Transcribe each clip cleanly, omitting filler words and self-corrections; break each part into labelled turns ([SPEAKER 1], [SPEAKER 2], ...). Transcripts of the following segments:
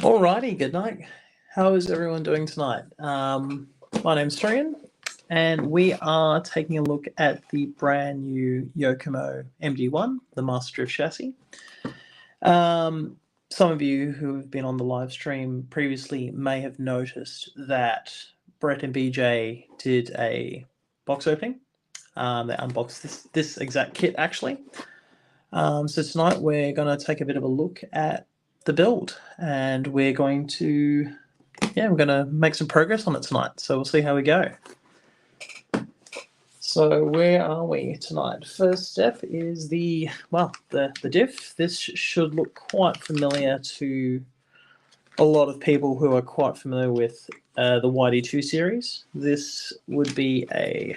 [SPEAKER 1] Alrighty, good night. How is everyone doing tonight? My name's Soorian, and we are taking a look at the brand new Yokomo MD1, the Master Drift chassis. Some of you who have been on the live stream previously may have noticed that Brett and BJ did a box opening. They unboxed this exact kit actually. So tonight we're going to take a bit of a look at the build, and we're going to make some progress on it tonight. So we'll see how we go. So where are we tonight? First step is the diff. This should look quite familiar to a lot of people who are quite familiar with the YD2 series. This would be a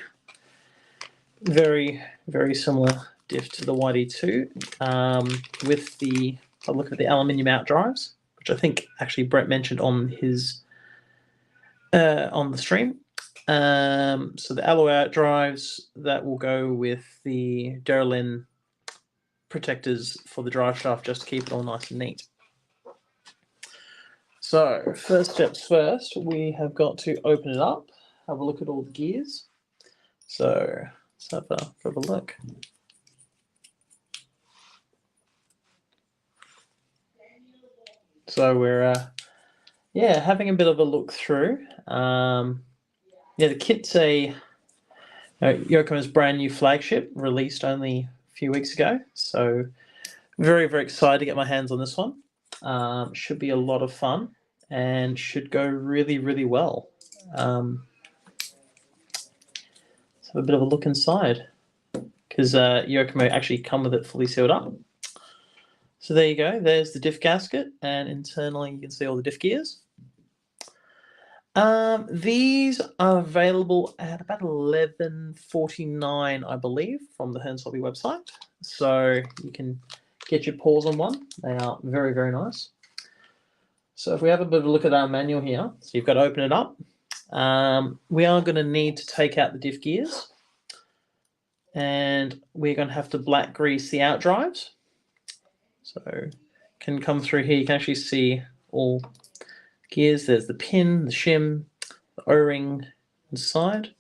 [SPEAKER 1] very, very similar diff to the YD2 with the, I'll look at the aluminium out drives, which I think actually Brett mentioned on his on the stream. So the alloy out drives that will go with the Duralin protectors for the drive shaft, just to keep it all nice and neat. So first steps first, we have got to open it up, have a look at all the gears. So let's have a look. So we're having a bit of a look through. The kit's Yokomo's brand new flagship, released only a few weeks ago. So very, very excited to get my hands on this one. Should be a lot of fun and should go really, really well. Let's have a bit of a look inside, because Yokomo actually come with it fully sealed up. So there you go. There's the diff gasket, and internally you can see all the diff gears. These are available at about $11.49, I believe, from the Hearns Hobby website. So you can get your paws on one. They are very, very nice. So if we have a bit of a look at our manual here, so you've got to open it up. We are going to need to take out the diff gears, and we're going to have to black grease the out drives. So can come through here. You can actually see all gears. There's the pin, the shim, the O-ring inside.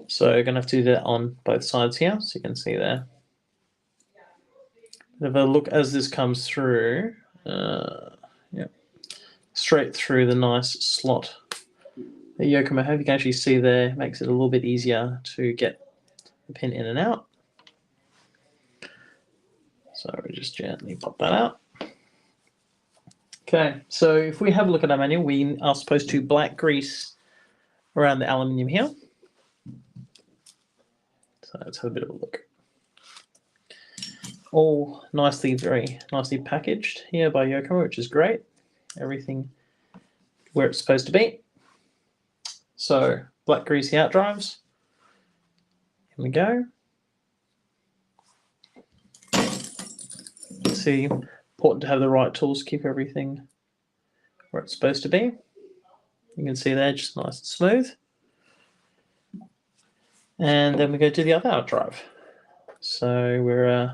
[SPEAKER 1] So you're going to have to do that on both sides here, so you can see there. Have a look as this comes through. Straight through the nice slot that Yokomo have. You can actually see there, makes it a little bit easier to get the pin in and out. So we just gently pop that out. Okay, so if we have a look at our manual, we are supposed to black grease around the aluminium here. So let's have a bit of a look. All nicely, very nicely packaged here by Yokomo, which is great. Everything where it's supposed to be. So black greasy out drives. Here we go. See, important to have the right tools to keep everything where it's supposed to be. You can see there, just nice and smooth. And then we go to the other out drive. So we're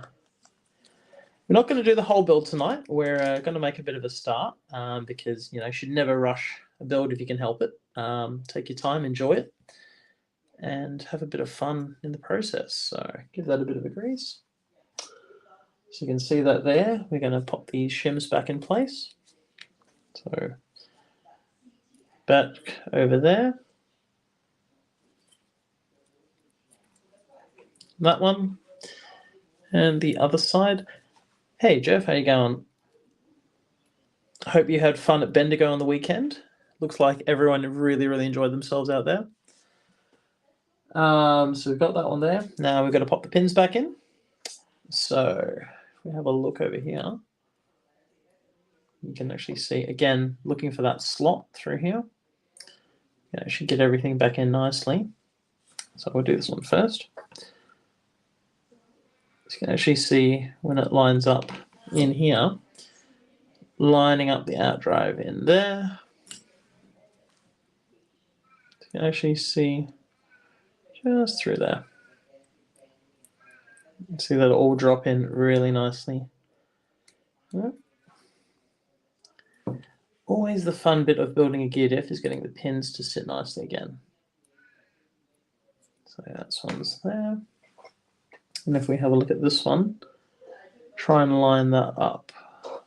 [SPEAKER 1] not going to do the whole build tonight. We're going to make a bit of a start because you should never rush a build if you can help it. Take your time, enjoy it, and have a bit of fun in the process. So give that a bit of a grease. So you can see that there. We're going to pop these shims back in place. So back over there. That one. And the other side. Hey Jeff, how you going? I hope you had fun at Bendigo on the weekend. Looks like everyone really, really enjoyed themselves out there. So we've got that one there. Now we've got to pop the pins back in. So if we have a look over here, you can actually see, again, looking for that slot through here. You can actually get everything back in nicely. So we'll do this one first. So you can actually see when it lines up in here, lining up the out drive in there. So you can actually see just through there. You can see that all drop in really nicely. Yep. Always the fun bit of building a gear diff is getting the pins to sit nicely again. So that's one's there. And if we have a look at this one, try and line that up. Try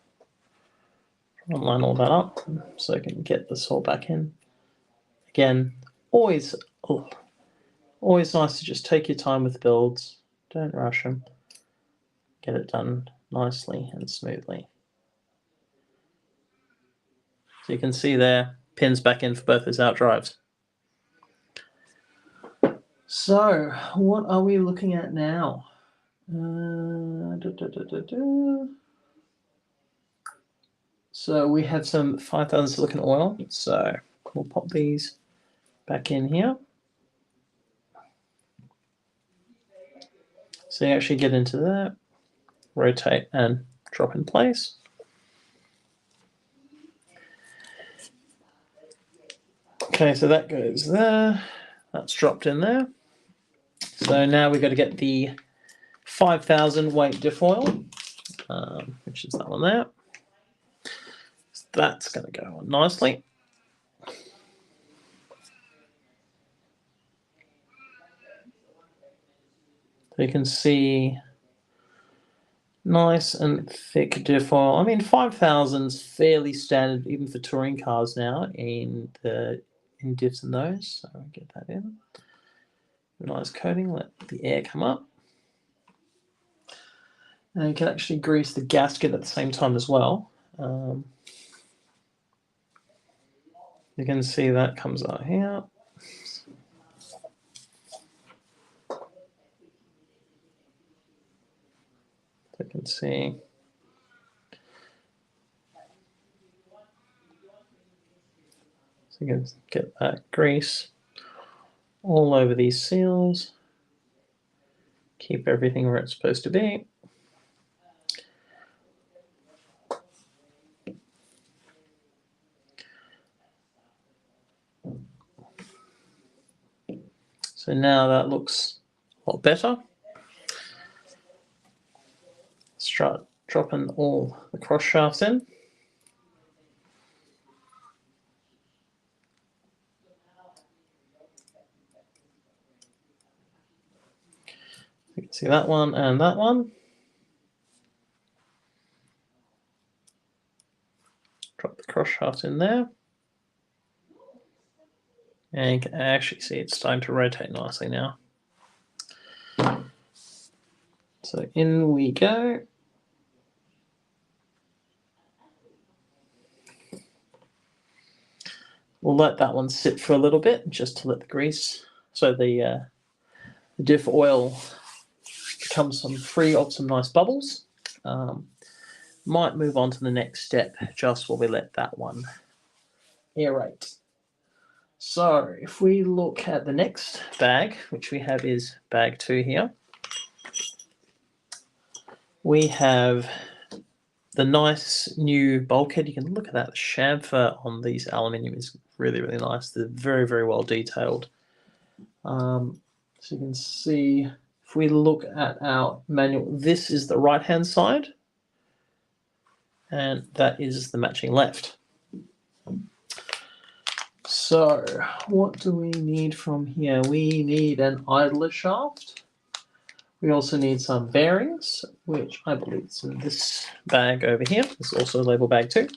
[SPEAKER 1] and line all that up so I can get this all back in. Again, always nice to just take your time with builds. Don't rush them. Get it done nicely and smoothly. So you can see there, pins back in for both those out drives. So what are we looking at now? So we have some 5000 silicon oil. So we'll pop these back in here. So you actually get into that, rotate and drop in place. Okay, so that goes there. That's dropped in there. So now we've got to get the 5000 weight diff oil, which is that one there. So that's going to go on nicely. So you can see nice and thick diff oil. I mean, 5000 is fairly standard even for touring cars now in diffs and those. So get that in. Nice coating, let the air come up. And you can actually grease the gasket at the same time as well. You can see that comes out here. You can see. So you can get that grease all over these seals. Keep everything where it's supposed to be. So now that looks a lot better. Start dropping all the cross shafts in. You can see that one and that one. Drop the cross shaft in there. And you can actually see it's starting to rotate nicely now. So in we go. We'll let that one sit for a little bit just to let the grease, so the diff oil becomes free of some nice bubbles. Might move on to the next step just while we let that one aerate. So if we look at the next bag, which we have is bag 2 here, we have the nice new bulkhead. You can look at that. The chamfer on these aluminium is really, really nice. They're very, very well detailed. So you can see, if we look at our manual, this is the right-hand side, and that is the matching left. So what do we need from here? We need an idler shaft. We also need some bearings, which I believe is in this bag over here. It's also labeled bag 2.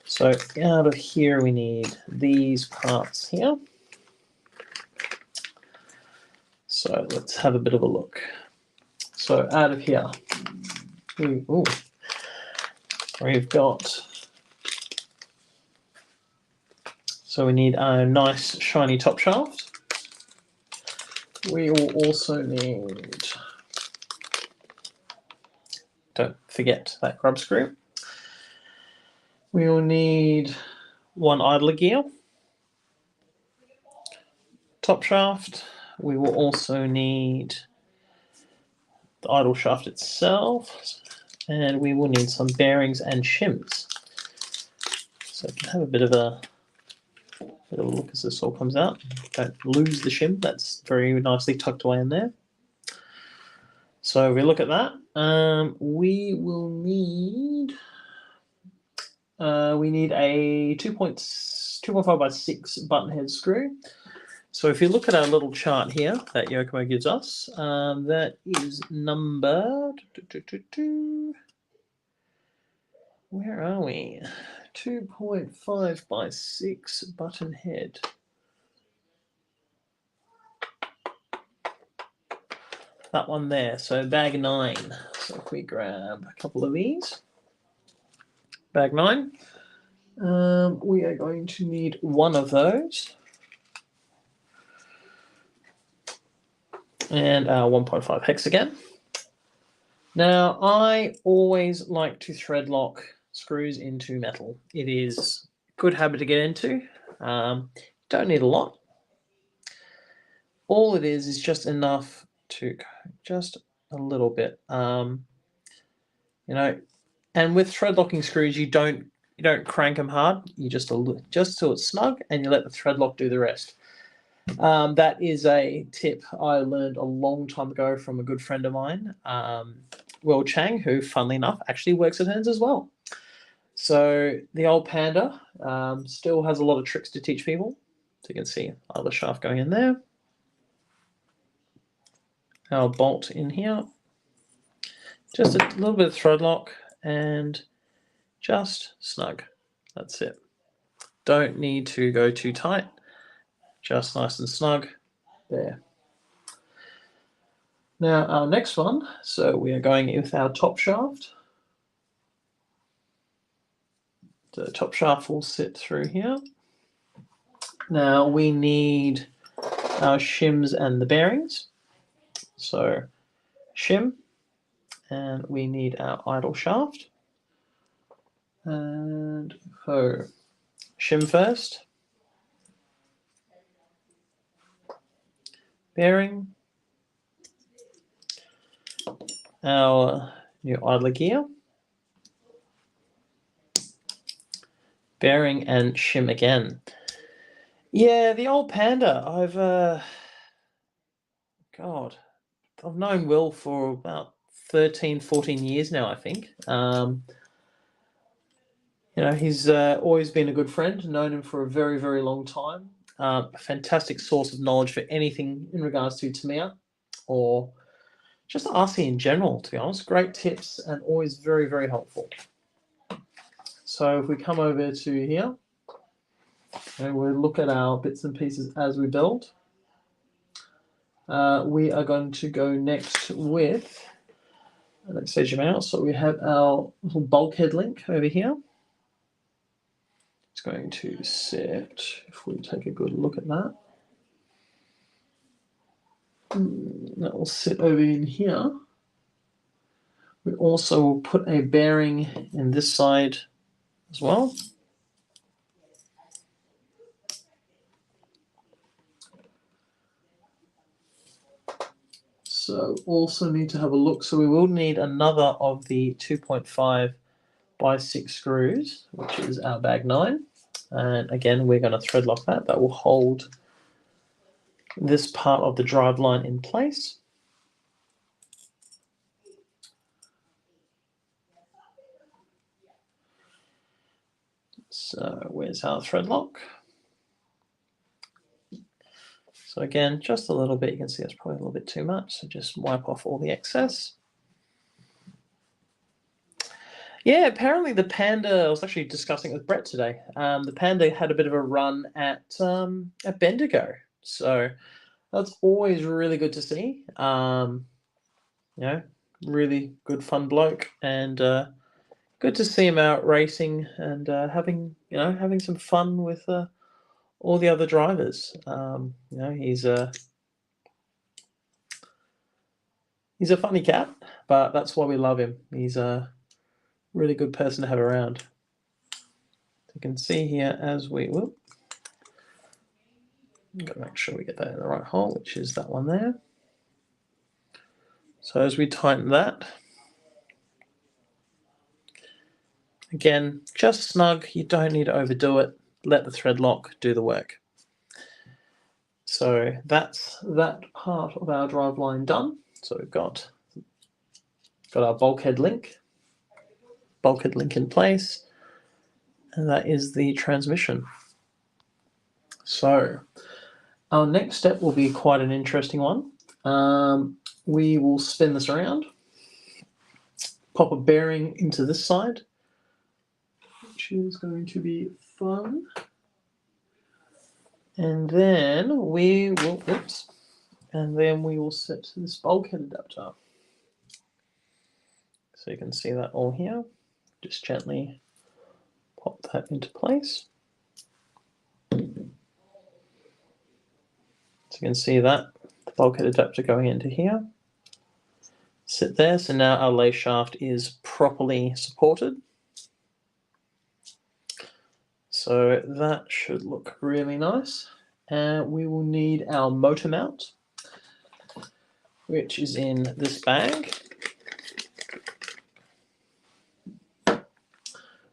[SPEAKER 1] So out of here we need these parts here. So let's have a bit of a look. So out of here, we've got, so we need a nice shiny top shaft. We will also need, don't forget that grub screw. We will need one idler gear, top shaft. We will also need the idle shaft itself, and we will need some bearings and shims. So you can have a bit of a look as this all comes out. Don't lose the shim, that's very nicely tucked away in there. So if we look at that, we will need we need a 2.5 by 6 button head screw. So if you look at our little chart here that Yokomo gives us, that is number, where are we? 2.5 by 6 button head. That one there, so bag 9. So if we grab a couple of these, bag 9, we are going to need one of those. And our 1.5 hex again. Now, I always like to thread lock screws into metal. It is a good habit to get into. Don't need a lot. All it is just enough to just a little bit. You know, and with thread locking screws, you don't crank them hard. You just till it's snug, and you let the thread lock do the rest. That is a tip I learned a long time ago from a good friend of mine, Will Chang, who, funnily enough, actually works at Hearns as well. So the old Panda still has a lot of tricks to teach people. So you can see other shaft going in there. Our bolt in here. Just a little bit of thread lock and just snug. That's it. Don't need to go too tight. Just nice and snug there. Now our next one, so we are going with our top shaft. The top shaft will sit through here. Now we need our shims and the bearings. So shim, and we need our idle shaft. And so shim first. Bearing. Our new idler gear. Bearing and shim again. Yeah, the old Panda. I've known Will for about 13, 14 years now, I think. He's always been a good friend, known him for a very, very long time. A fantastic source of knowledge for anything in regards to Tamiya or just RC in general, to be honest. Great tips and always very, very helpful. So if we come over to here, and we'll look at our bits and pieces as we build. We are going to go next with, let's zoom out. So we have our little bulkhead link over here. It's going to sit, if we take a good look at that. That will sit over in here. We also will put a bearing in this side as well. So also need to have a look. So we will need another of the 2.5 by 6 screws, which is our bag 9. And again, we're going to thread lock that. That will hold this part of the drive line in place. So where's our thread lock? So again, just a little bit. You can see it's probably a little bit too much. So just wipe off all the excess. Yeah, apparently the Panda, I was actually discussing it with Brett today. The Panda had a bit of a run at Bendigo. So that's always really good to see. Really good fun bloke, and good to see him out racing and having some fun with all the other drivers. He's a funny cat, but that's why we love him. He's a really good person to have around. You can see here as we got to make sure we get that in the right hole, which is that one there. So as we tighten that, again, just snug. You don't need to overdo it. Let the thread lock do the work. So that's that part of our drive line done. So we've got our bulkhead link in place. and that is the transmission. So our next step will be quite an interesting one. We will spin this around, pop a bearing into this side, which is going to be fun. And then we will, set this bulkhead adapter. So you can see that all here. Just gently pop that into place. So you can see that, the bulkhead adapter going into here. Sit there, so now our lay shaft is properly supported. So that should look really nice. And we will need our motor mount, which is in this bag.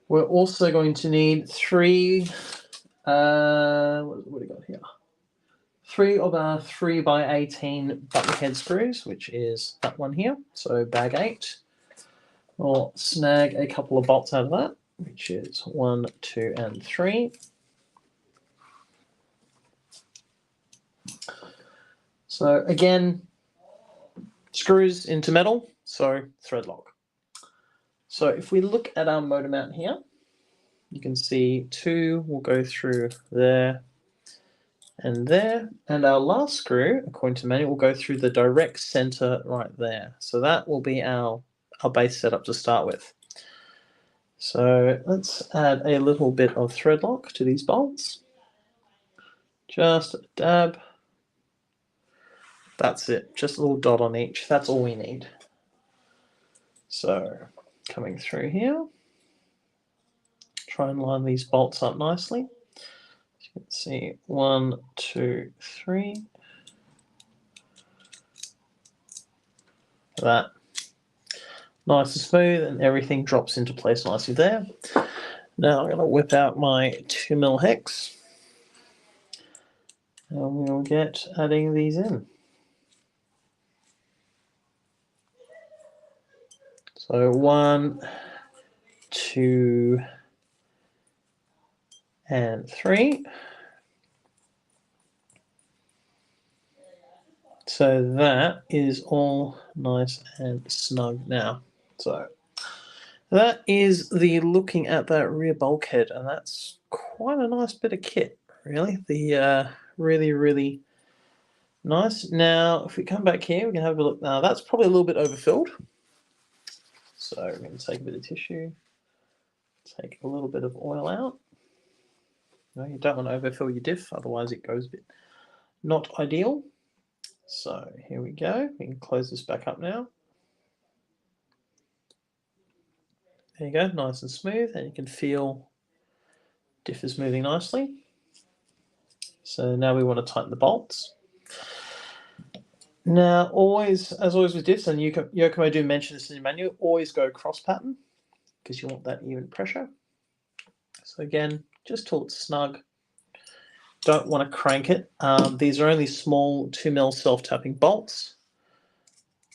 [SPEAKER 1] We're also going to need three, what do we got here? 3 of our 3x18 button head screws, which is that one here, so bag 8. We'll snag a couple of bolts out of that, which is 1, 2, and 3. So again, screws into metal, so thread lock. So if we look at our motor mount here, you can see 2 will go through there and there, and our last screw, according to manual, will go through the direct center right there. So that will be our base setup to start with. So let's add a little bit of thread lock to these bolts. Just a dab. That's it, just a little dot on each. That's all we need. So coming through here, try and line these bolts up nicely. As you can see, 1, 2, 3. That. Nice and smooth, and everything drops into place nicely there. Now I'm going to whip out my 2mm hex, and we'll get adding these in. So 1, 2, and 3. So that is all nice and snug now. So that is the looking at that rear bulkhead, and that's quite a nice bit of kit, really. The really, really nice. Now, if we come back here, we can have a look. Now, that's probably a little bit overfilled. So we're going to take a bit of tissue, take a little bit of oil out. No, you don't want to overfill your diff, otherwise it goes a bit not ideal. So here we go. We can close this back up now. There you go, nice and smooth, and you can feel diff is moving nicely. So now we want to tighten the bolts. Now, always, as always with diffs, and Yokomo do mention this in your manual, always go cross pattern because you want that even pressure. So again, just till it's snug. Don't want to crank it. These are only small 2mm self-tapping bolts.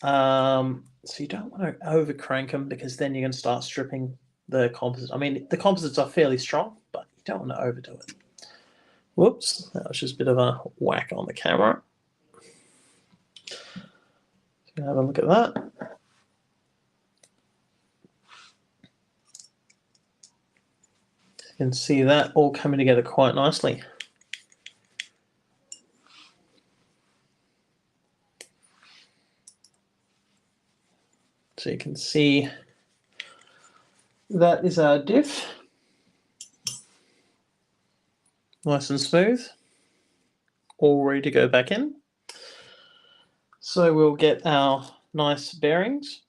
[SPEAKER 1] So you don't want to over crank them because then you're going to start stripping the composite. I mean, the composites are fairly strong, but you don't want to overdo it. Whoops, that was just a bit of a whack on the camera. So have a look at that. You can see that all coming together quite nicely. So you can see that is our diff. Nice and smooth. All ready to go back in. So we'll get our nice bearings.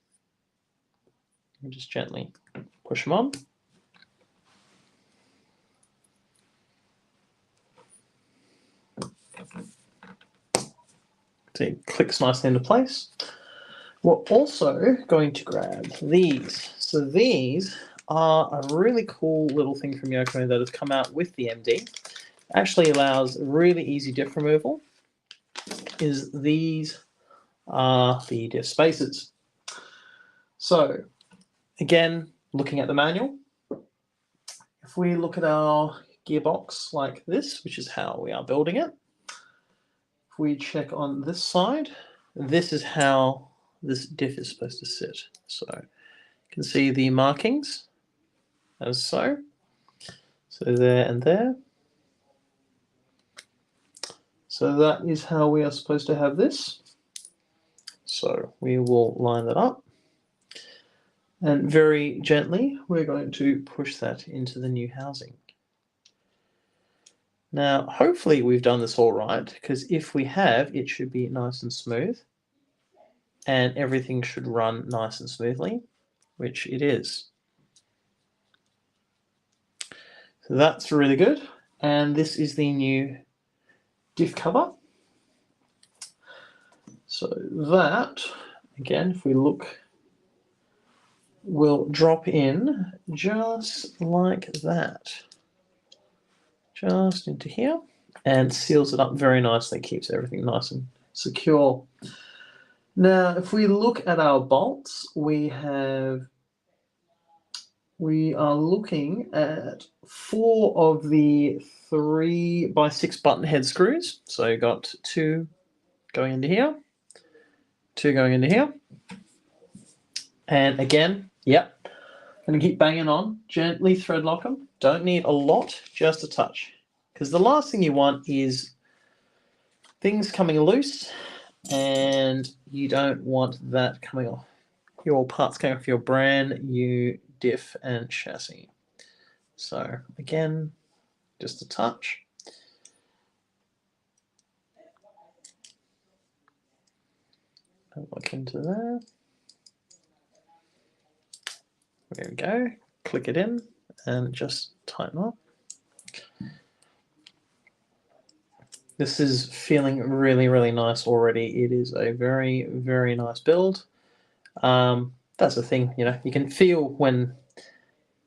[SPEAKER 1] And just gently push them on. So it clicks nicely into place. We're also going to grab these. So these are a really cool little thing from Yokomo that has come out with the MD. Actually allows really easy diff removal. These are the diff spacers. So again, looking at the manual, if we look at our gearbox like this, which is how we are building it, if we check on this side, this is how this diff is supposed to sit. So you can see the markings as so. So there and there. So that is how we are supposed to have this. So we will line that up. And very gently, we're going to push that into the new housing. Now, hopefully we've done this all right, because if we have, it should be nice and smooth. And everything should run nice and smoothly, which it is. So that's really good. And this is the new diff cover. So that, again, if we look, will drop in just like that. Just into here, and seals it up very nicely, keeps everything nice and secure. Now, if we look at our bolts, we are looking at 4 of the 3x6 button head screws. So you got 2 going into here, 2 going into here. And again, yep, going to keep banging on, gently thread lock them. Don't need a lot, just a touch. Because the last thing you want is things coming loose, and you don't want that coming off. Your parts coming off your brand new diff and chassis. So again, just a touch. Look into there. There we go. Click it in and just tighten up. This is feeling really, really nice already. It is a very, very nice build. That's the thing, you know, you can feel when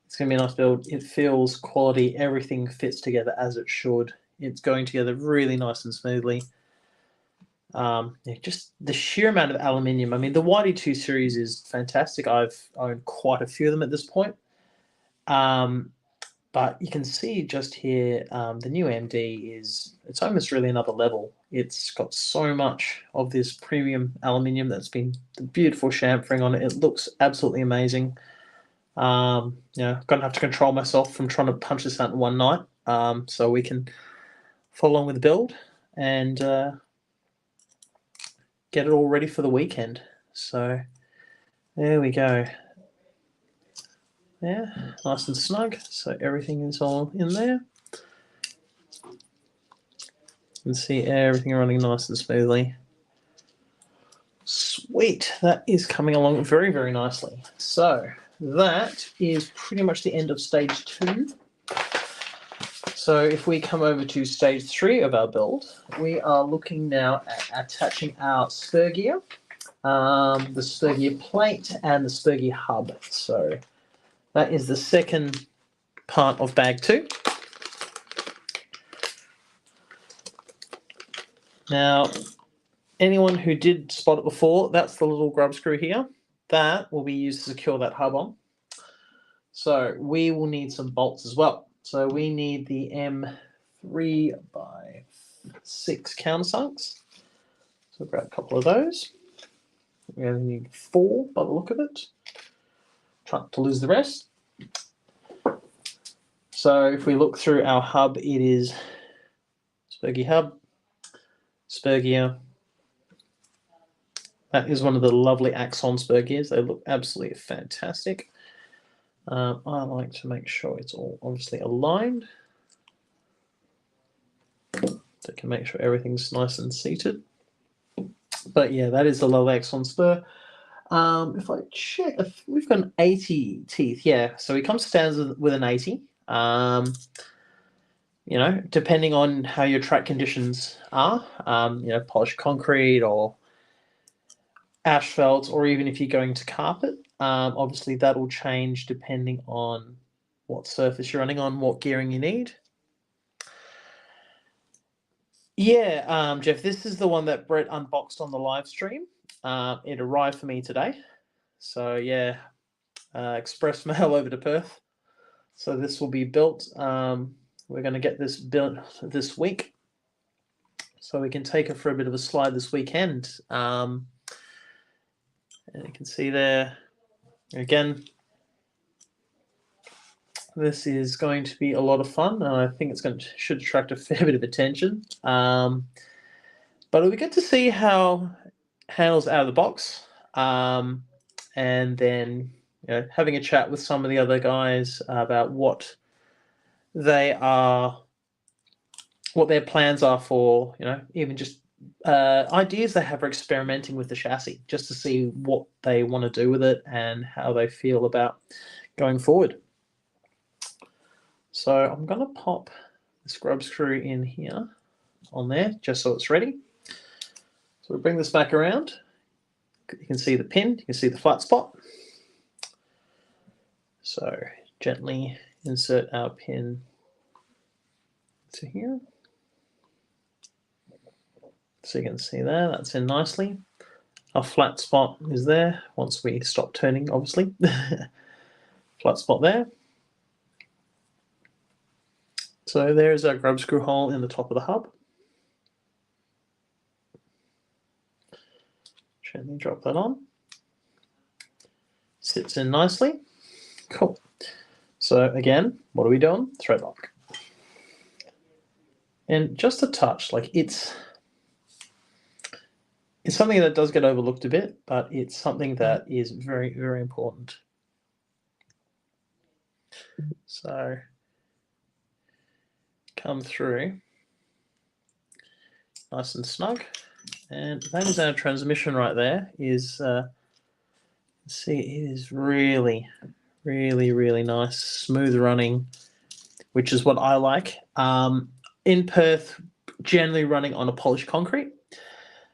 [SPEAKER 1] it's going to be a nice build. It feels quality. Everything fits together as it should. It's going together really nice and smoothly. Yeah, just the sheer amount of aluminium. I mean, the YD2 series is fantastic. I've owned quite a few of them at this point. But you can see just here, the new MD it's almost really another level. It's got so much of this premium aluminium that's been the beautiful chamfering on it. It looks absolutely amazing. You know, gonna have to control myself from trying to punch this out in one night, so we can follow along with the build and get it all ready for the weekend. So there we go. Yeah, nice and snug. So everything is all in there. You can see everything running nice and smoothly. Sweet, that is coming along very, very nicely. So that is pretty much the end of stage 2. So if we come over to stage 3 of our build, we are looking now at attaching our spur gear, the spur gear plate and the spur gear hub. So that is the second part of bag 2. Now, anyone who did spot it before, that's the little grub screw here. That will be used to secure that hub on. So we will need some bolts as well. So we need the M3x6 countersunks. So grab a couple of those. We only need 4 by the look of it. Try not to lose the rest. So if we look through our hub, it is spur gear hub, spur gear. That is one of the lovely Axon spur gears. They look absolutely fantastic. I like to make sure it's all obviously aligned, so you can make sure everything's nice and seated. But yeah, that is the lovely Axon spur. If I check, we've got an 80 teeth. Yeah, so it comes standard with an 80. You know, depending on how your track conditions are, you know, polished concrete or asphalt, or even if you're going to carpet, obviously that will change depending on what surface you're running on, what gearing you need. Yeah, Jeff, this is the one that Brett unboxed on the live stream. It arrived for me today. So yeah, express mail over to Perth. So this will be built. We're going to get this built this week, so we can take it for a bit of a slide this weekend. And you can see there again. This is going to be a lot of fun, and I think should attract a fair bit of attention. But it'll be good to see how it handles out of the box, and then having a chat with some of the other guys about what their plans are for even just ideas they have for experimenting with the chassis, just to see what they want to do with it and how they feel about going forward. So I'm going to pop the scrub screw in here on there just so it's ready. So we bring this back around. You can see the pin, you can see the flat spot. So gently insert our pin to here. So you can see there, that's in nicely. Our flat spot is there once we stop turning, obviously. Flat spot there. So there's our grub screw hole in the top of the hub. Gently drop that on. Sits in nicely. Cool. So again, what are we doing? Thread lock. And just a touch, like it's something that does get overlooked a bit, but it's something that is very, very important. So come through nice and snug, and that is our transmission right there. See, it is really, really, really nice, smooth running, which is what I like. In Perth, generally running on a polished concrete.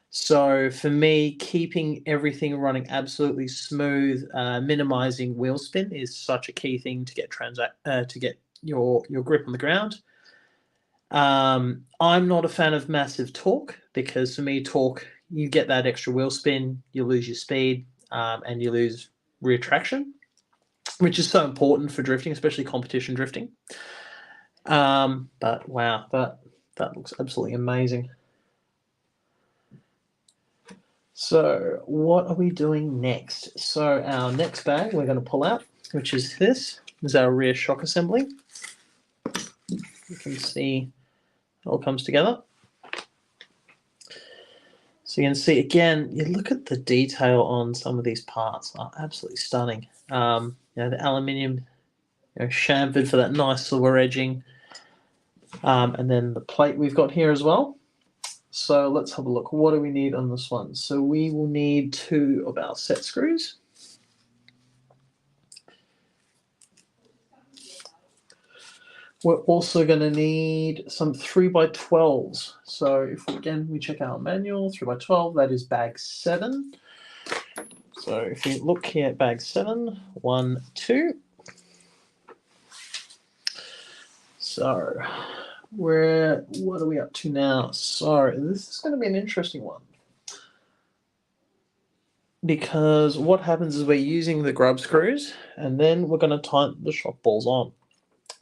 [SPEAKER 1] So for me, keeping everything running absolutely smooth, minimizing wheel spin is such a key thing to get your grip on the ground. I'm not a fan of massive torque, because for me, torque, you get that extra wheel spin, you lose your speed, and you lose rear traction, which is so important for drifting, especially competition drifting. But wow, that looks absolutely amazing. So what are we doing next? So our next bag we're going to pull out, which is this is our rear shock assembly. You can see it all comes together. So you can see, again, you look at the detail on some of these parts, are absolutely stunning. The aluminium, chamfered for that nice silver edging. And then the plate we've got here as well. So let's have a look. What do we need on this one? So we will need 2 of our set screws. We're also going to need some 3x12s. So if we check our manual, 3x12, that is bag 7. So if you look here at bag 7, 1, 2. So what are we up to now? So this is going to be an interesting one, because what happens is we're using the grub screws, and then we're going to tighten the shock balls on.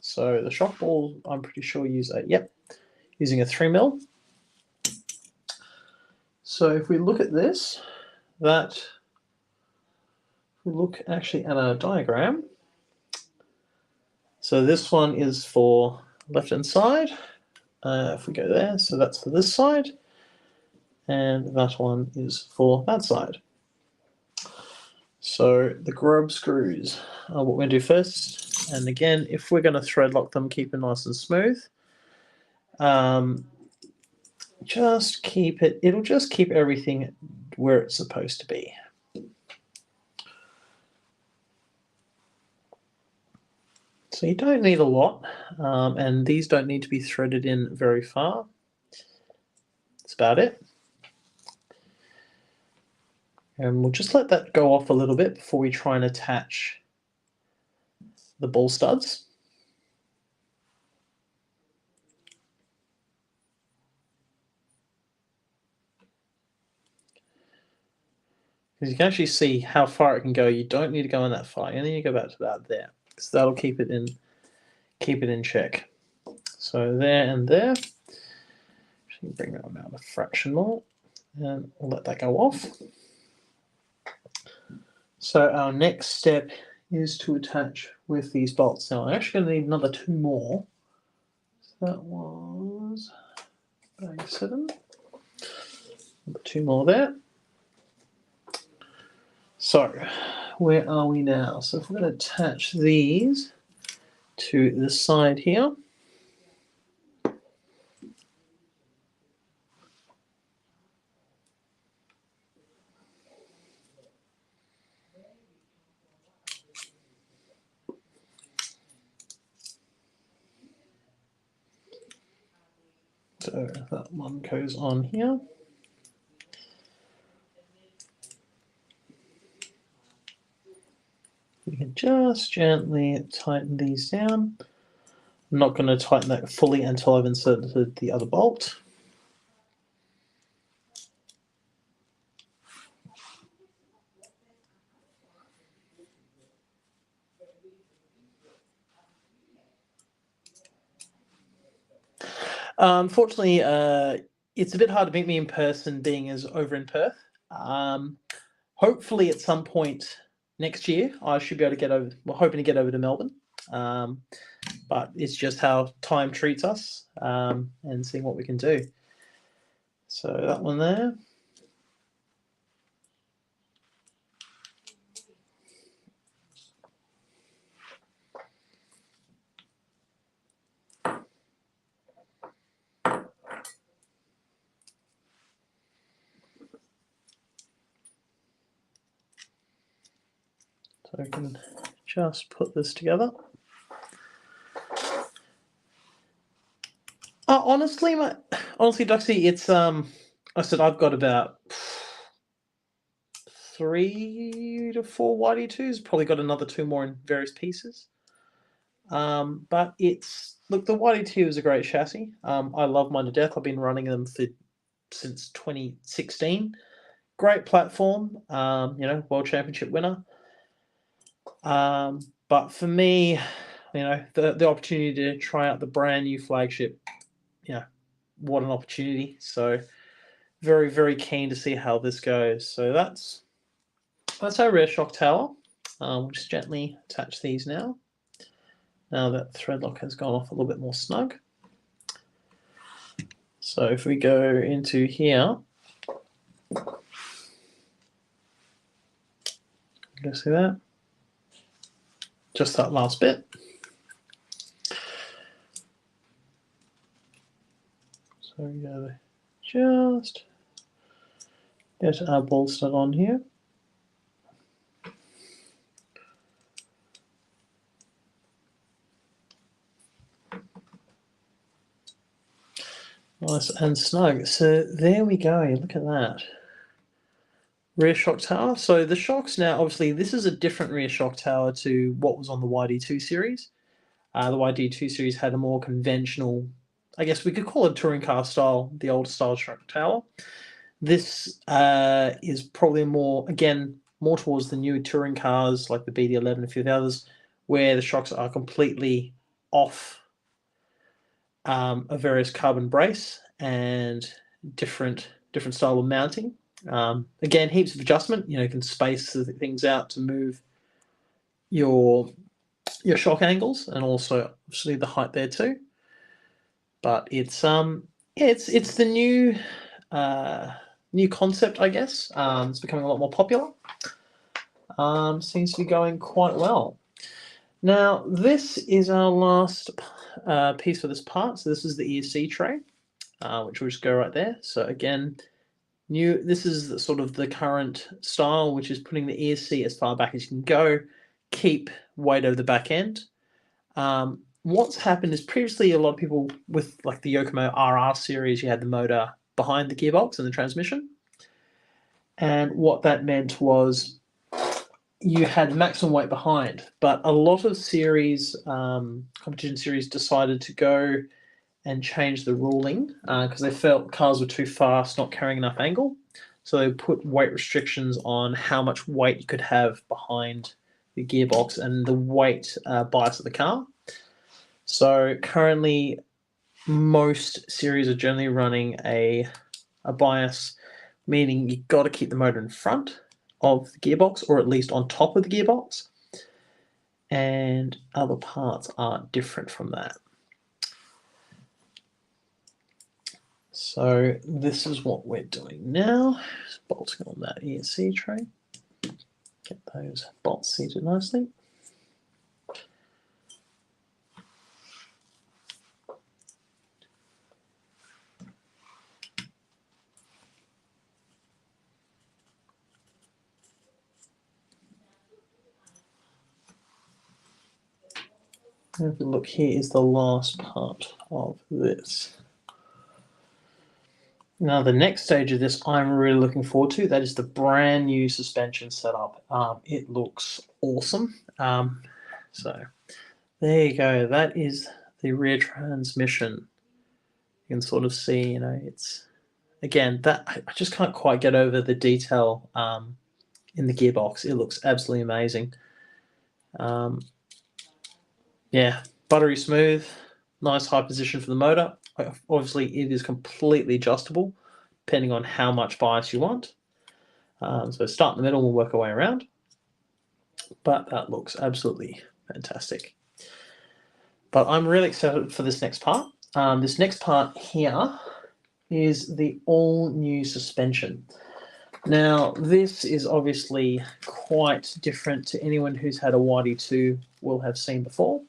[SPEAKER 1] So the shock ball, I'm pretty sure using a 3mm. So if we look at this, we look actually at our diagram. So this one is for left-hand side. If we go there, so that's for this side, and that one is for that side. So the grub screws are what we're going to do first. And again, if we're going to thread lock them, keep it nice and smooth. Just keep it, it'll just keep everything where it's supposed to be. So you don't need a lot, and these don't need to be threaded in very far. That's about it. And we'll just let that go off a little bit before we try and attach the ball studs. Because you can actually see how far it can go. You don't need to go in that far. You only need to go back to about there, because that'll keep it in keep it in check. So there and there. Actually bring that down a fraction more, and we'll let that go off. So our next step is to attach with these bolts. Now I'm actually going to need another 2 more. So that was bag 7. 2 more there. So where are we now? So if we're going to attach these to the side here. So that one goes on here. You can just gently tighten these down. I'm not going to tighten that fully until I've inserted the other bolt. Unfortunately, it's a bit hard to meet me in person, being as over in Perth. Hopefully, at some point next year, I should be able to get over. We're hoping to get over to Melbourne, but it's just how time treats us, and seeing what we can do. So that one there. So I can just put this together. Honestly, Duxie, it's I said I've got about 3 to 4 YD2s. Probably got another 2 more in various pieces. But it's look, the YD2 is a great chassis. I love mine to death. I've been running them since 2016. Great platform. World Championship winner. But for me, the opportunity to try out the brand new flagship, what an opportunity. So very, very keen to see how this goes. So that's our rear shock tower. We'll just gently attach these now. Now that thread lock has gone off a little bit more snug. So if we go into here, you see that? Just that last bit. So we go just get our ball stud on here. Nice and snug. So there we go. Look at that. Rear shock tower. So the shocks now, obviously, this is a different rear shock tower to what was on the YD2 series. The YD2 series had a more conventional, I guess we could call it touring car style, the old style shock tower. This is probably more towards the new touring cars like the BD11 and a few of the others, where the shocks are completely off a various carbon brace and different style of mounting. Again, heaps of adjustment. You can space things out to move your shock angles, and also obviously the height there too. But it's the new concept, I guess. It's becoming a lot more popular. Seems to be going quite well. Now this is our last piece for this part. So this is the ESC tray, which will just go right there. So again, this is sort of the current style, which is putting the ESC as far back as you can go, keep weight over the back end. What's happened is previously a lot of people with like the Yokomo RR series, you had the motor behind the gearbox and the transmission. And what that meant was you had maximum weight behind, but a lot of competition series decided to go and change the ruling because they felt cars were too fast, not carrying enough angle. So they put weight restrictions on how much weight you could have behind the gearbox and the weight bias of the car. So currently, most series are generally running a bias, meaning you've got to keep the motor in front of the gearbox, or at least on top of the gearbox, and other parts are different from that. So this is what we're doing now. Just bolting on that ESC tray. Get those bolts seated nicely. If we look, here is the last part of this. Now, the next stage of this I'm really looking forward to. That is the brand new suspension setup. It looks awesome. So there you go. That is the rear transmission. You can sort of see, it's, again, that I just can't quite get over the detail in the gearbox. It looks absolutely amazing. Yeah, buttery smooth, nice high position for the motor. Obviously, it is completely adjustable depending on how much bias you want. So start in the middle, we'll work our way around. But that looks absolutely fantastic. But I'm really excited for this next part. This next part here is the all-new suspension. Now, this is obviously quite different to anyone who's had a YD2 will have seen before.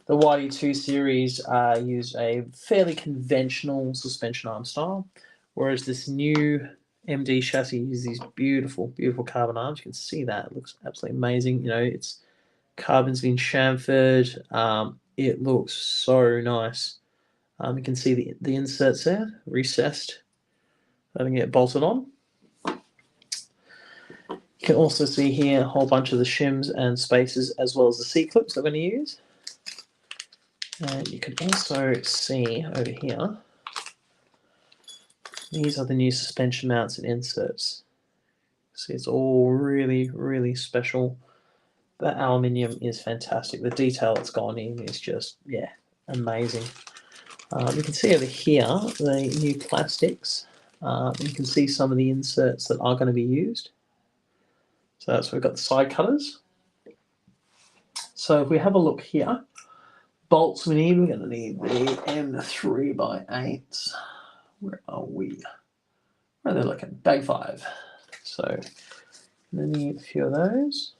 [SPEAKER 1] The YD2 series used a fairly conventional suspension arm style, whereas this new MD chassis uses these beautiful, beautiful carbon arms. You can see that. It looks absolutely amazing. It's carbon's been chamfered. It looks so nice. You can see the inserts there, recessed, letting it bolted on. You can also see here a whole bunch of the shims and spacers, as well as the C-clips that we're going to use. And you can also see over here, these are the new suspension mounts and inserts. See, it's all really, really special. The aluminium is fantastic. The detail that's gone in is just, yeah, amazing. You can see over here the new plastics. You can see some of the inserts that are going to be used. So that's, we've got the side cutters. So if we have a look here, bolts we're going to need the M3x8. Where are we? Where are they looking? Bag 5. So I'm going to need a few of those.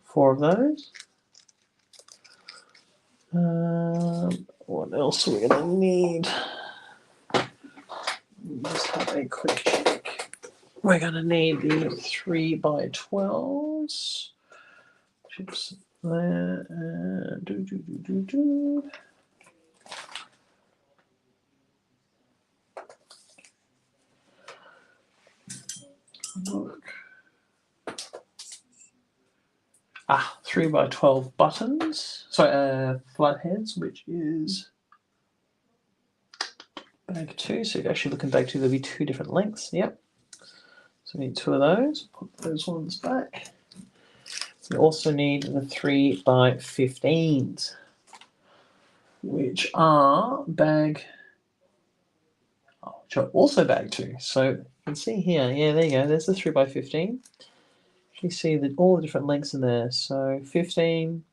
[SPEAKER 1] 4 of those. What else are we going to need? Just have a quick check. We're going to need the 3x12s. Chips there. Look. 3x12 buttons. Sorry, flatheads, which is bag 2. So you're actually looking bag 2, there'll be 2 different lengths. Yep. So we need 2 of those. Put those ones back. We also need the 3x15s, which are also bag 2. So you can see here, yeah, there you go. There's the 3x15. You see all the different lengths in there. So 15,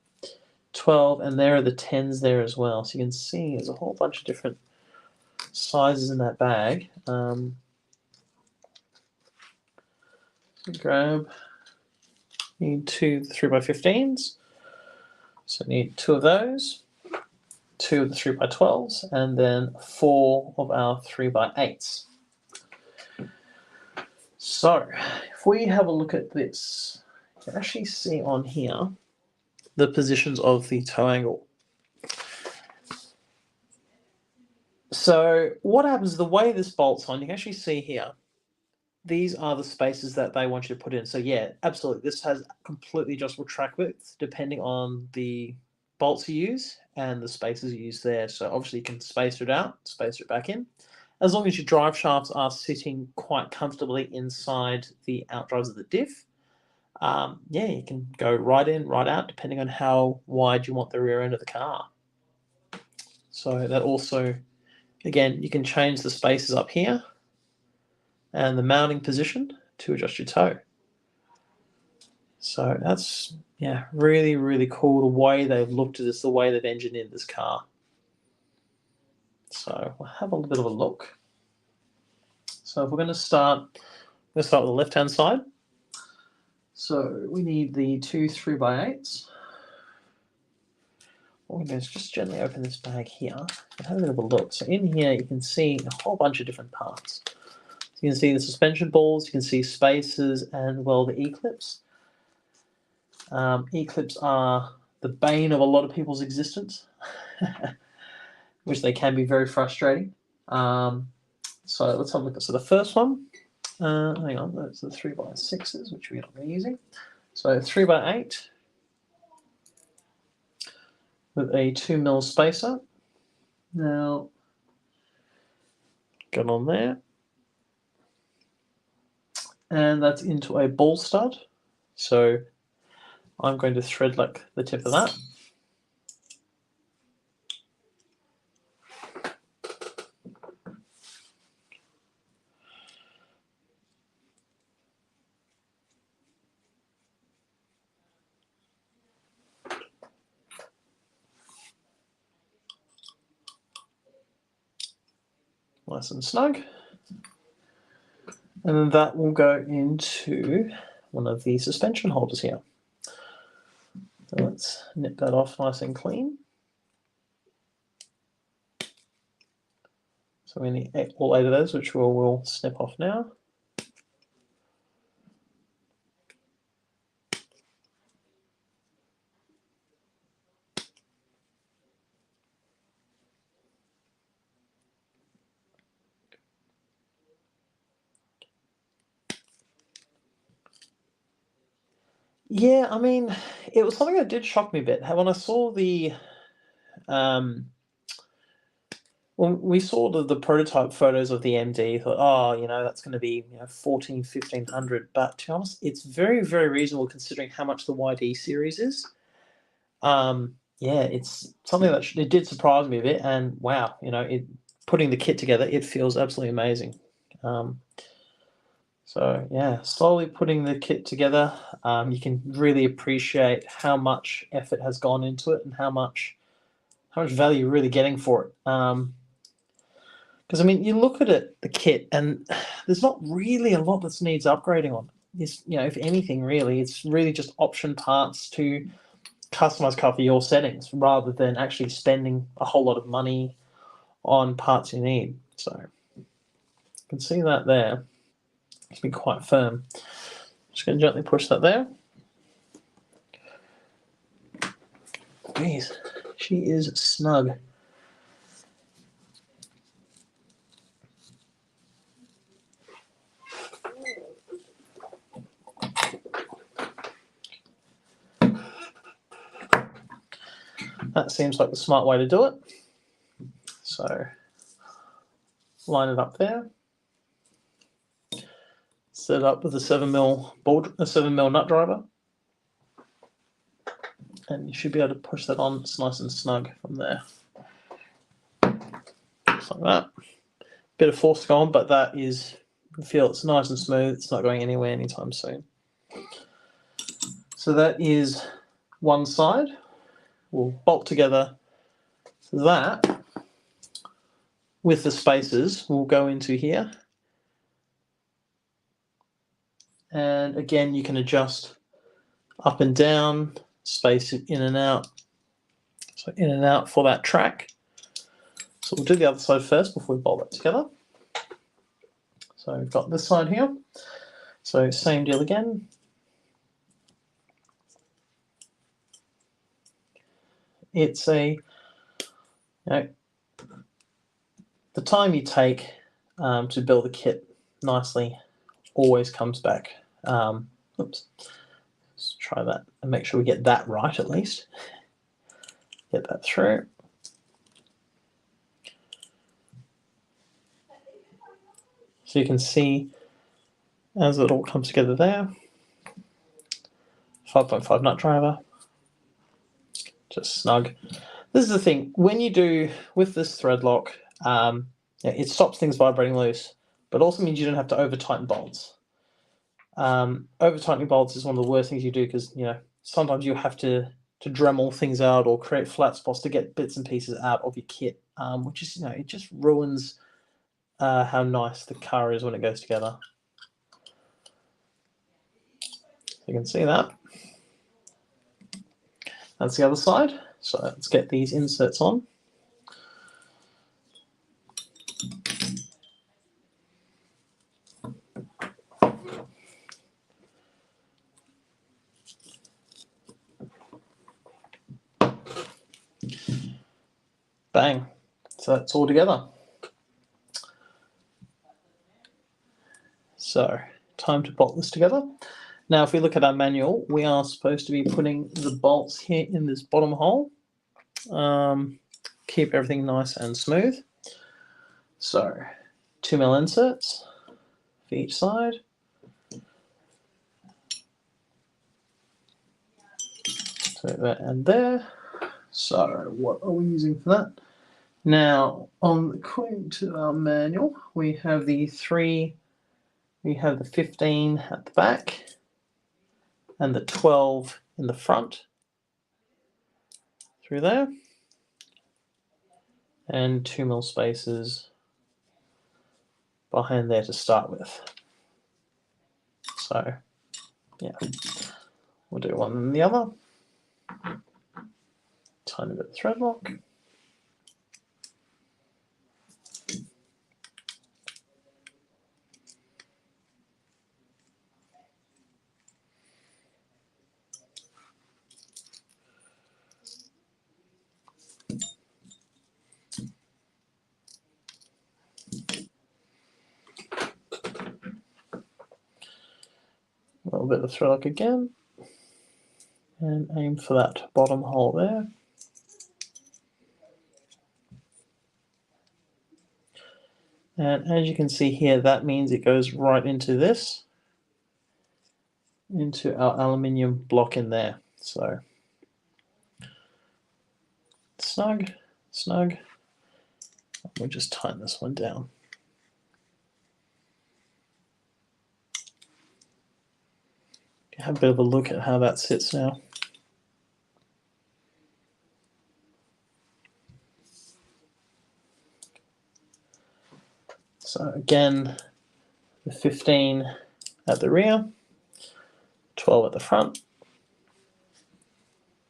[SPEAKER 1] 12, and there are the 10s there as well. So you can see there's a whole bunch of different sizes in that bag. So grab, need 2 3x15s. So need 2 of those, 2 of the 3x12s, and then 4 of our 3x8s. So if we have a look at this, you can actually see on here the positions of the toe angle. So what happens, the way this bolts on, you can actually see here, these are the spaces that they want you to put in. So yeah, absolutely, this has completely adjustable track width depending on the bolts you use and the spaces you use there. So obviously you can spacer it out, spacer it back in. As long as your drive shafts are sitting quite comfortably inside the outdrives of the diff, yeah, you can go right in, right out, depending on how wide you want the rear end of the car. So that also, again, you can change the spaces up here and the mounting position to adjust your toe. So that's, yeah, really, really cool the way they've looked at this, the way they've engineered this car. So we'll have a little bit of a look. So if we're going to start, let's start with the left-hand side. So we need the two 3x8s. What we're going to do is just gently open this bag here and have a bit of a look. So in here you can see a whole bunch of different parts. So you can see the suspension balls, you can see spacers, and well, the E-clips. E-clips are the bane of a lot of people's existence, which they can be very frustrating. So let's have a look at, so the first one, hang on, that's the 3x6s, which we're not really using. So 3x8 with a 2mm spacer. Now, get on there. And that's into a ball stud. So I'm going to thread like the tip of that. Nice and snug. And then that will go into one of the suspension holders here. So let's nip that off nice and clean. So we need all 8 of those, which we'll snip off now. Yeah, I mean, it was something that did shock me a bit. When I saw the, when we saw the prototype photos of the MD, thought, oh, you know, that's going to be 14, 1500. But to be honest, it's very, very reasonable considering how much the YD series is. Yeah, it's something that it did surprise me a bit. And wow, putting the kit together, it feels absolutely amazing. So yeah, slowly putting the kit together, you can really appreciate how much effort has gone into it and how much value you're really getting for it. Because I mean, you look at it, the kit, and there's not really a lot that needs upgrading on. It's, if anything, really, it's really just option parts to customize car for your settings, rather than actually spending a whole lot of money on parts you need. So you can see that there. It's been quite firm. Just going to gently push that there. Jeez, she is snug. That seems like the smart way to do it. So line it up there. Set it up with a 7mm nut driver. And you should be able to push that on. It's nice and snug from there. Just like that. Bit of force to go on, but that is, you feel it's nice and smooth. It's not going anywhere anytime soon. So that is one side. We'll bolt together that with the spacers. We'll go into here. And again, you can adjust up and down, space it in and out. So in and out for that track. So we'll do the other side first before we bolt it together. So we've got this side here. So same deal again. It's the time you take to build the kit nicely always comes back. Oops. Let's try that and make sure we get that right at least. Get that through. So you can see as it all comes together there. 5.5 nut driver. Just snug. This is the thing, when you do with this thread lock, it stops things vibrating loose, but also means you don't have to over tighten bolts. Over tightening bolts is one of the worst things you do, because sometimes you have to Dremel things out or create flat spots to get bits and pieces out of your kit, which is it just ruins how nice the car is when it goes together. So you can see that. That's the other side. So let's get these inserts on. Bang. So that's all together. So time to bolt this together. Now, if we look at our manual, we are supposed to be putting the bolts here in this bottom hole. Keep everything nice and smooth. So 2mm inserts for each side. So there and there. So what are we using for that? Now, according to our manual, we have the 15 at the back and the 12 in the front through there, and 2mm spaces behind there to start with. So yeah, we'll do one and the other. Tiny bit of thread lock. A little bit of thread lock again, and aim for that bottom hole there. And as you can see here, that means it goes right into this, into our aluminium block in there. So snug, snug. We'll just tighten this one down. Have a bit of a look at how that sits now. So again, the 15 at the rear, 12 at the front,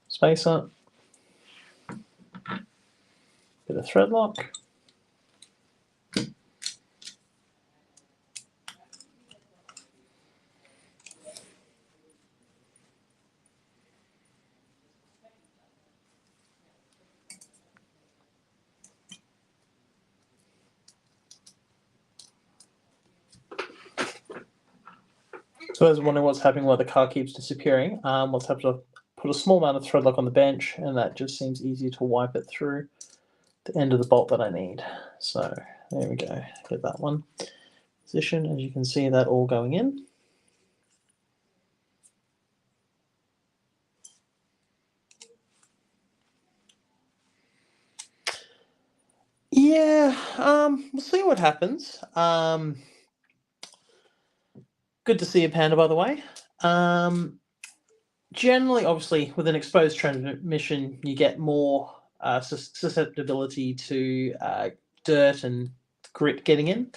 [SPEAKER 1] spacer, bit of thread lock. So as wondering what's happening while the car keeps disappearing, let's have to put a small amount of thread lock on the bench, and that just seems easier to wipe it through the end of the bolt that I need. So there we go, get that one position. As you can see, that all going in. Yeah, we'll see what happens. Good to see you, Panda, by the way. Generally, obviously, with an exposed transmission, you get more susceptibility to dirt and grit getting in.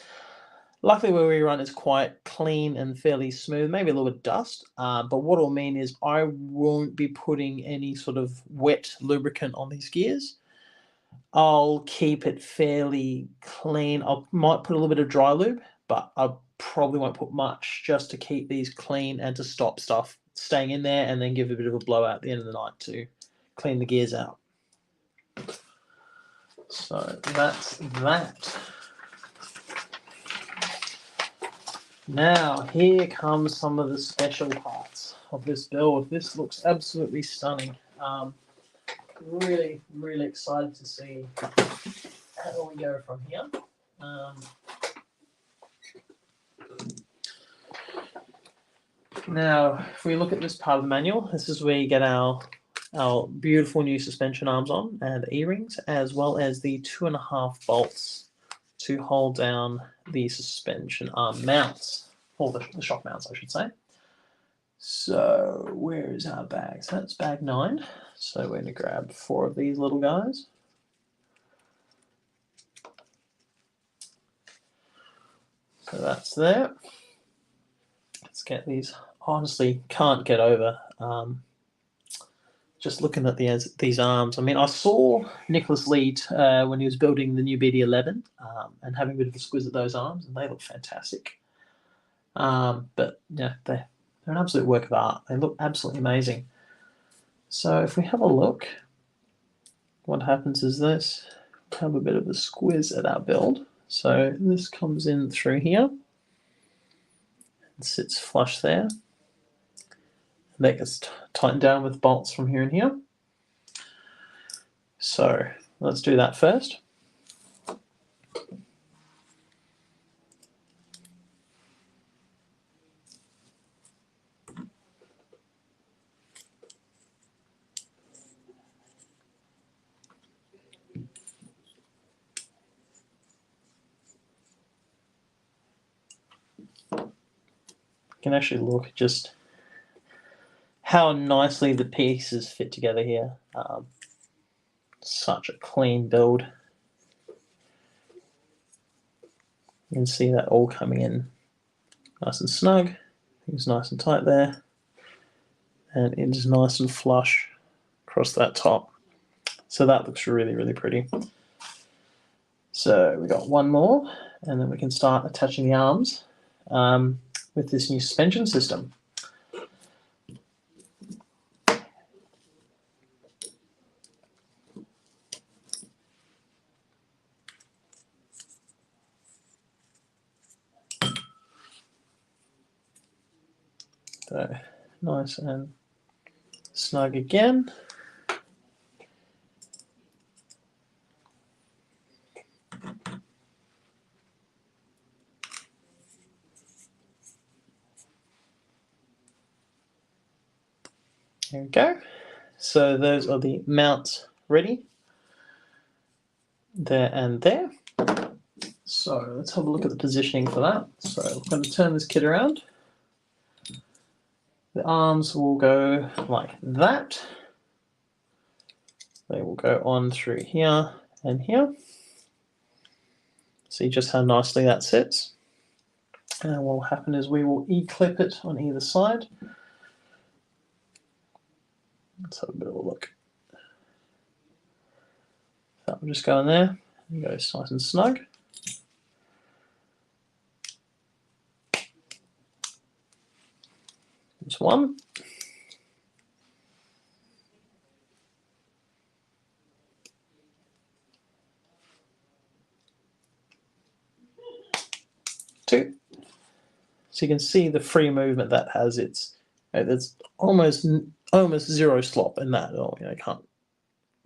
[SPEAKER 1] Luckily, where we run is quite clean and fairly smooth, maybe a little bit of dust. But what it'll mean is I won't be putting any sort of wet lubricant on these gears. I'll keep it fairly clean. I might put a little bit of dry lube, but I probably won't put much, just to keep these clean and to stop stuff staying in there, and then give a bit of a blowout at the end of the night to clean the gears out. So that's that. Now here comes some of the special parts of this build. This looks absolutely stunning. Really, really excited to see how we go from here. Now, if we look at this part of the manual, this is where you get our beautiful new suspension arms on and the E-rings, as well as the 2.5 bolts to hold down the suspension arm mounts, or the shock mounts, I should say. So where is our bag? So that's bag 9. So we're going to grab 4 of these little guys. So that's there. Let's get these. Honestly, can't get over just looking at these arms. I mean, I saw Nicholas Lee when he was building the new BD11 and having a bit of a squiz at those arms, and they look fantastic. But yeah, they're an absolute work of art. They look absolutely amazing. So if we have a look, what happens is this. We have a bit of a squiz at our build. So this comes in through here and sits flush there. That gets tightened down with bolts from here and here. So let's do that first. You can actually look at just how nicely the pieces fit together here. Such a clean build. You can see that all coming in nice and snug. Things nice and tight there. And it is nice and flush across that top. So that looks really, really pretty. So we got one more, and then we can start attaching the arms with this new suspension system. So nice and snug again. There we go. So those are the mounts ready. There and there. So let's have a look at the positioning for that. So we're going to turn this kit around. The arms will go like that. They will go on through here and here. See just how nicely that sits. And what will happen is we will E-clip it on either side. Let's have a bit of a look. That will just go in there and go nice and snug. There's one. Two. So you can see the free movement that has. There's almost zero slop in that at all. You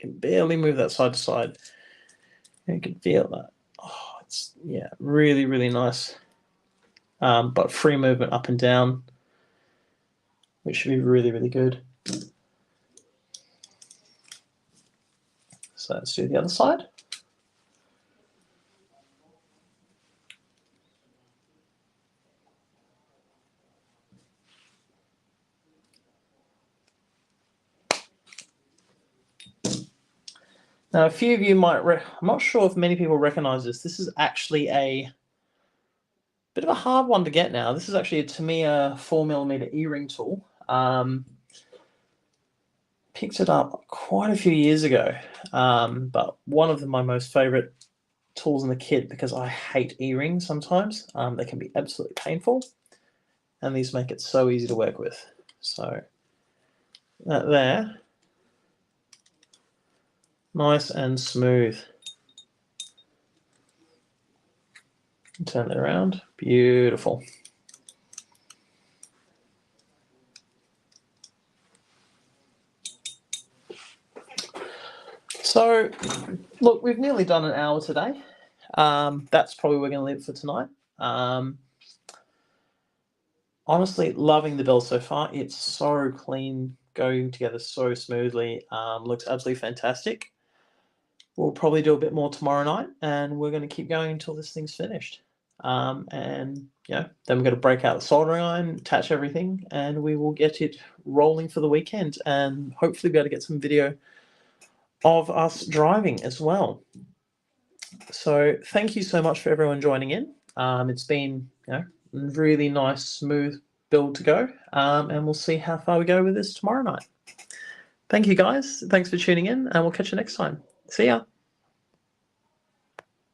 [SPEAKER 1] can barely move that side to side. You can feel that. Oh, it's really, really nice. But free movement up and down, which should be really, really good. So let's do the other side. Now, a few of you might, I'm not sure if many people recognize this. This is actually a bit of a hard one to get now. This is actually a Tamiya 4mm E-ring tool. Picked it up quite a few years ago, but one of my most favorite tools in the kit because I hate E-rings sometimes. They can be absolutely painful, and these make it so easy to work with. So that there. Nice and smooth. Turn it around. Beautiful. So, look, we've nearly done an hour today. That's probably where we're going to leave it for tonight. honestly loving the build so far. It's so clean, going together so smoothly. Looks absolutely fantastic. We'll probably do a bit more tomorrow night, and we're going to keep going until this thing's finished. And then we're going to break out the soldering iron, attach everything, and we will get it rolling for the weekend, and hopefully be able to get some video of us driving as well. So thank you so much for everyone joining in. It's been really nice, smooth build to go, and we'll see how far we go with this tomorrow night. Thank you guys. Thanks for tuning in, and we'll catch you next time. See ya.